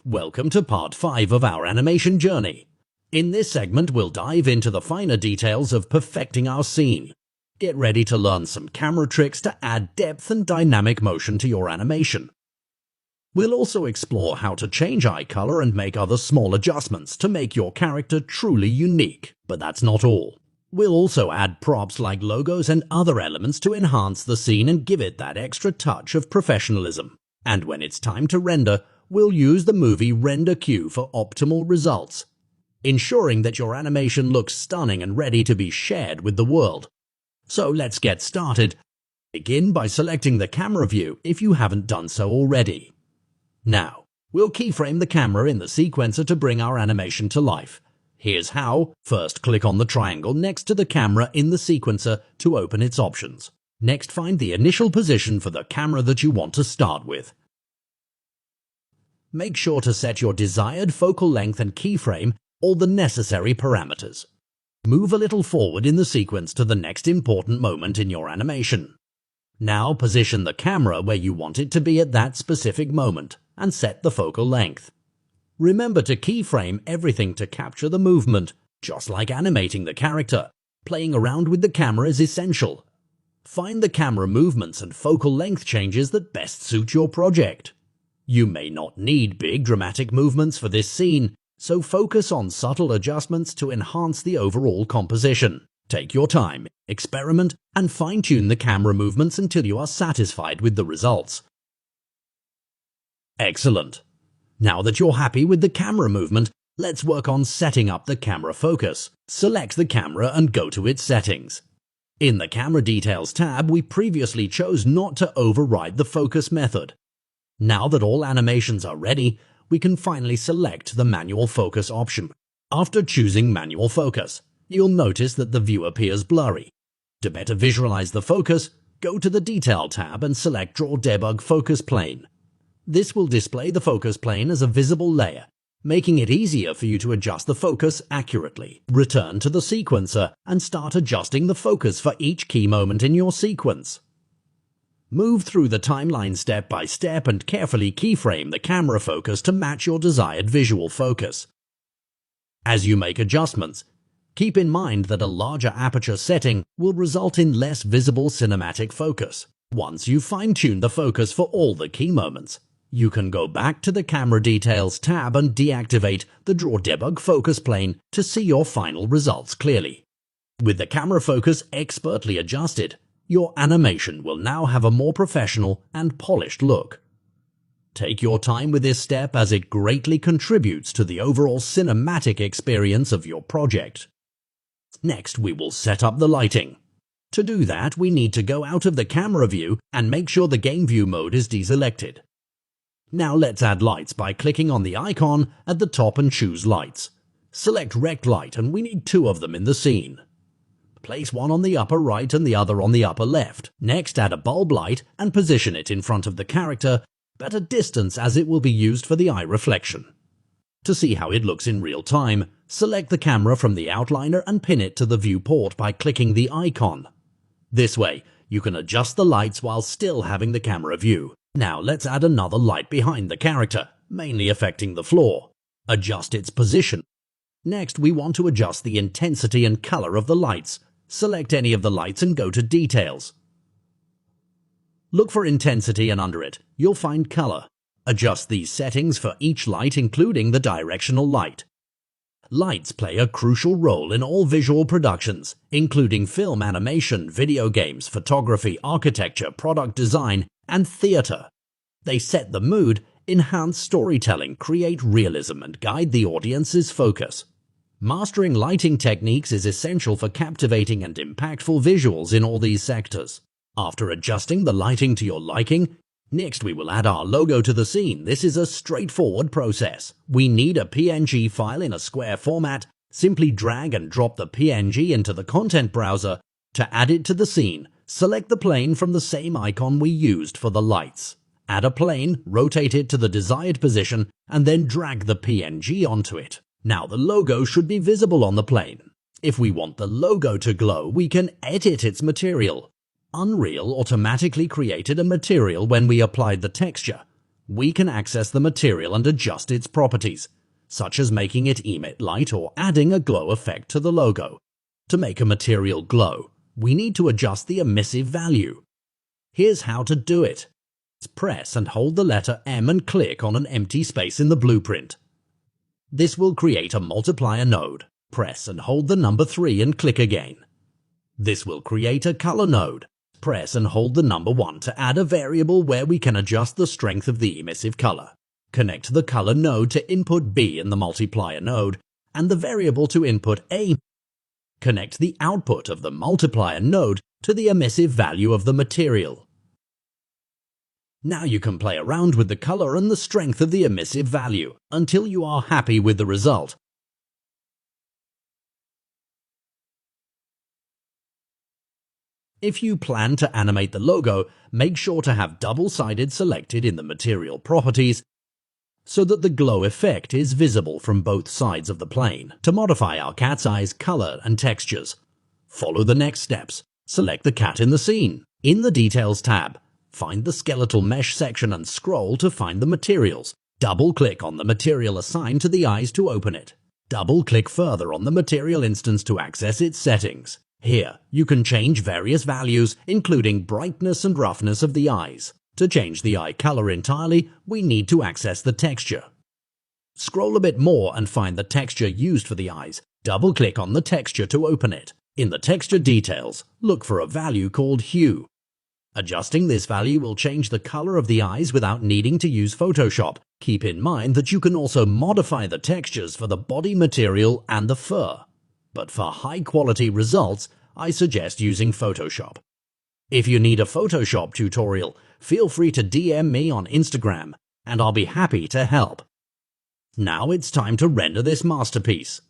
Welcome to part 5 of our animation journey. In this segment, we'll dive into the finer details of perfecting our scene. Get ready to learn some camera tricks to add depth and dynamic motion to your animation. We'll also explore how to change eye color and make other small adjustments to make your character truly unique. But that's not all. We'll also add props like logos and other elements to enhance the scene and give it that extra touch of professionalism. And when it's time to render, we'll use the movie render queue for optimal results, ensuring that your animation looks stunning and ready to be shared with the world. So let's get started. Begin by selecting the camera view if you haven't done so already. Now, we'll keyframe the camera in the sequencer to bring our animation to life. Here's how. First, click on the triangle next to the camera in the sequencer to open its options. Next, find the initial position for the camera that you want to start with. Make sure to set your desired focal length and keyframe, all the necessary parameters. Move a little forward in the sequence to the next important moment in your animation. Now position the camera where you want it to be at that specific moment and set the focal length. Remember to keyframe everything to capture the movement, just like animating the character. Playing around with the camera is essential. Find the camera movements and focal length changes that best suit your project. You may not need big dramatic movements for this scene, so focus on subtle adjustments to enhance the overall composition. Take your time, experiment, and fine-tune the camera movements until you are satisfied with the results. Excellent! Now that you're happy with the camera movement, let's work on setting up the camera focus. Select the camera and go to its settings. In the Camera Details tab, we previously chose not to override the focus method. Now that all animations are ready, we can finally select the Manual Focus option. After choosing Manual Focus, you'll notice that the view appears blurry. To better visualize the focus, go to the Detail tab and select Draw Debug Focus Plane. This will display the focus plane as a visible layer, making it easier for you to adjust the focus accurately. Return to the sequencer and start adjusting the focus for each key moment in your sequence. Move through the timeline step by step and carefully keyframe the camera focus to match your desired visual focus. As you make adjustments, keep in mind that a larger aperture setting will result in less visible cinematic focus. Once you've fine-tuned the focus for all the key moments, you can go back to the Camera Details tab and deactivate the Draw Debug Focus Plane to see your final results clearly. With the camera focus expertly adjusted, your animation will now have a more professional and polished look. Take your time with this step as it greatly contributes to the overall cinematic experience of your project. Next, we will set up the lighting. To do that, we need to go out of the camera view and make sure the game view mode is deselected. Now let's add lights by clicking on the icon at the top and choose Lights. Select Rect Light, and we need 2 of them in the scene. Place one on the upper right and the other on the upper left. Next, add a bulb light and position it in front of the character, at a distance as it will be used for the eye reflection. To see how it looks in real time, select the camera from the outliner and pin it to the viewport by clicking the icon. This way, you can adjust the lights while still having the camera view. Now let's add another light behind the character, mainly affecting the floor. Adjust its position. Next, we want to adjust the intensity and color of the lights. Select any of the lights and go to Details. Look for Intensity, and under it, you'll find Color. Adjust these settings for each light, including the directional light. Lights play a crucial role in all visual productions, including film, animation, video games, photography, architecture, product design, and theater. They set the mood, enhance storytelling, create realism, and guide the audience's focus. Mastering lighting techniques is essential for captivating and impactful visuals in all these sectors. After adjusting the lighting to your liking, next we will add our logo to the scene. This is a straightforward process. We need a PNG file in a square format. Simply drag and drop the PNG into the content browser. To add it to the scene, select the plane from the same icon we used for the lights. Add a plane, rotate it to the desired position, and then drag the PNG onto it. Now the logo should be visible on the plane. If we want the logo to glow, we can edit its material. Unreal automatically created a material when we applied the texture. we can access the material and adjust its properties, such as making it emit light or adding a glow effect to the logo. To make a material glow, we need to adjust the emissive value. Here's how to do it. Press and hold the letter M and click on an empty space in the blueprint. This will create a multiplier node. Press and hold the number 3 and click again. This will create a color node. Press and hold the number 1 to add a variable where we can adjust the strength of the emissive color. Connect the color node to input B in the multiplier node and the variable to input A. Connect the output of the multiplier node to the emissive value of the material. Now you can play around with the color and the strength of the emissive value until you are happy with the result. If you plan to animate the logo, make sure to have double-sided selected in the material properties so that the glow effect is visible from both sides of the plane. To modify our cat's eyes color and textures, follow the next steps. Select the cat in the scene. In the Details tab, find the skeletal mesh section and scroll to find the materials. Double-click on the material assigned to the eyes to open it. Double-click further on the material instance to access its settings. Here, you can change various values, including brightness and roughness of the eyes. To change the eye color entirely, we need to access the texture. Scroll a bit more and find the texture used for the eyes. Double-click on the texture to open it. In the texture details, look for a value called hue. Adjusting this value will change the color of the eyes without needing to use Photoshop. Keep in mind that you can also modify the textures for the body material and the fur. But for high-quality results, I suggest using Photoshop. If you need a Photoshop tutorial, feel free to DM me on Instagram, and I'll be happy to help. Now it's time to render this masterpiece.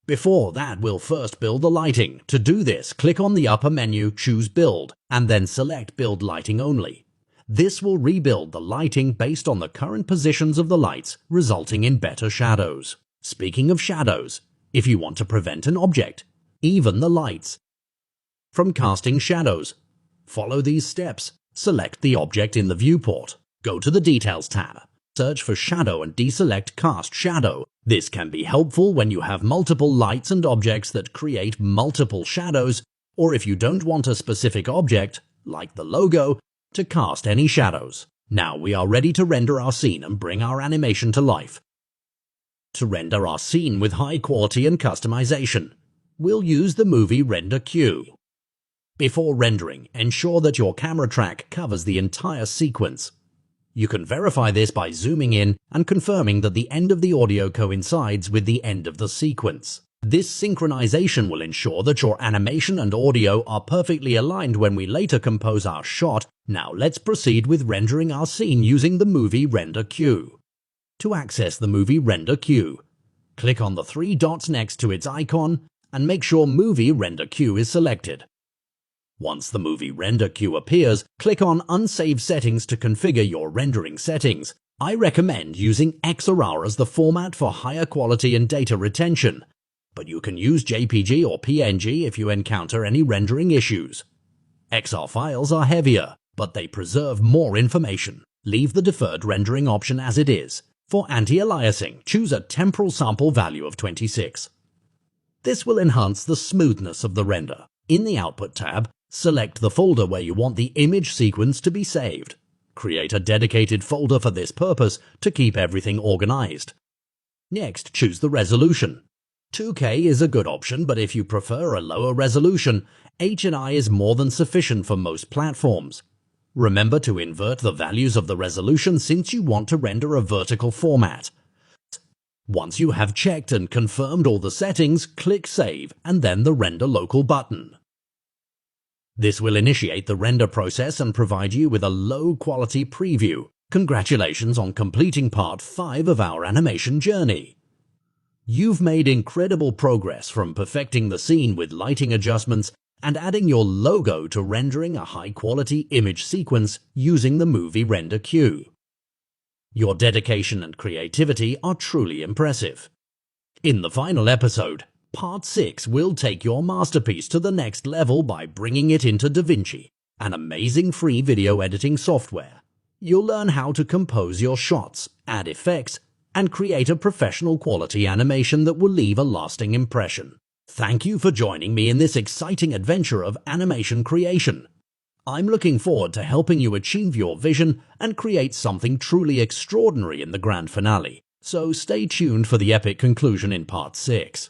Before that, we'll first build the lighting. To do this, click on the upper menu, choose Build, and then select Build Lighting Only. This will rebuild the lighting based on the current positions of the lights, resulting in better shadows. Speaking of shadows, if you want to prevent an object, even the lights, from casting shadows, follow these steps. Select the object in the viewport. Go to the Details tab. Search for Shadow and deselect Cast Shadow. This can be helpful when you have multiple lights and objects that create multiple shadows, or if you don't want a specific object, like the logo, to cast any shadows. Now we are ready to render our scene and bring our animation to life. To render our scene with high quality and customization, we'll use the Movie Render Queue. Before rendering, ensure that your camera track covers the entire sequence. You can verify this by zooming in and confirming that the end of the audio coincides with the end of the sequence. This synchronization will ensure that your animation and audio are perfectly aligned when we later compose our shot. Now let's proceed with rendering our scene using the Movie Render Queue. To access the Movie Render Queue, click on the 3 dots next to its icon and make sure Movie Render Queue is selected. Once the Movie Render Queue appears, click on Unsave Settings to configure your rendering settings. I recommend using XRR as the format for higher quality and data retention, but you can use JPG or PNG if you encounter any rendering issues. XR files are heavier, but they preserve more information. Leave the deferred rendering option as it is. For anti-aliasing, choose a temporal sample value of 26. This will enhance the smoothness of the render. In the Output tab, select the folder where you want the image sequence to be saved. Create a dedicated folder for this purpose to keep everything organized. Next, choose the resolution. 2K is a good option, but if you prefer a lower resolution, H&I is more than sufficient for most platforms. Remember to invert the values of the resolution since you want to render a vertical format. Once you have checked and confirmed all the settings, click Save and then the Render Local button. This will initiate the render process and provide you with a low-quality preview. Congratulations on completing part 5 of our animation journey. You've made incredible progress from perfecting the scene with lighting adjustments and adding your logo to rendering a high-quality image sequence using the Movie Render Queue. Your dedication and creativity are truly impressive. In the final episode, Part 6 will take your masterpiece to the next level by bringing it into DaVinci, an amazing free video editing software. You'll learn how to compose your shots, add effects, and create a professional quality animation that will leave a lasting impression. Thank you for joining me in this exciting adventure of animation creation. I'm looking forward to helping you achieve your vision and create something truly extraordinary in the grand finale, so stay tuned for the epic conclusion in part 6.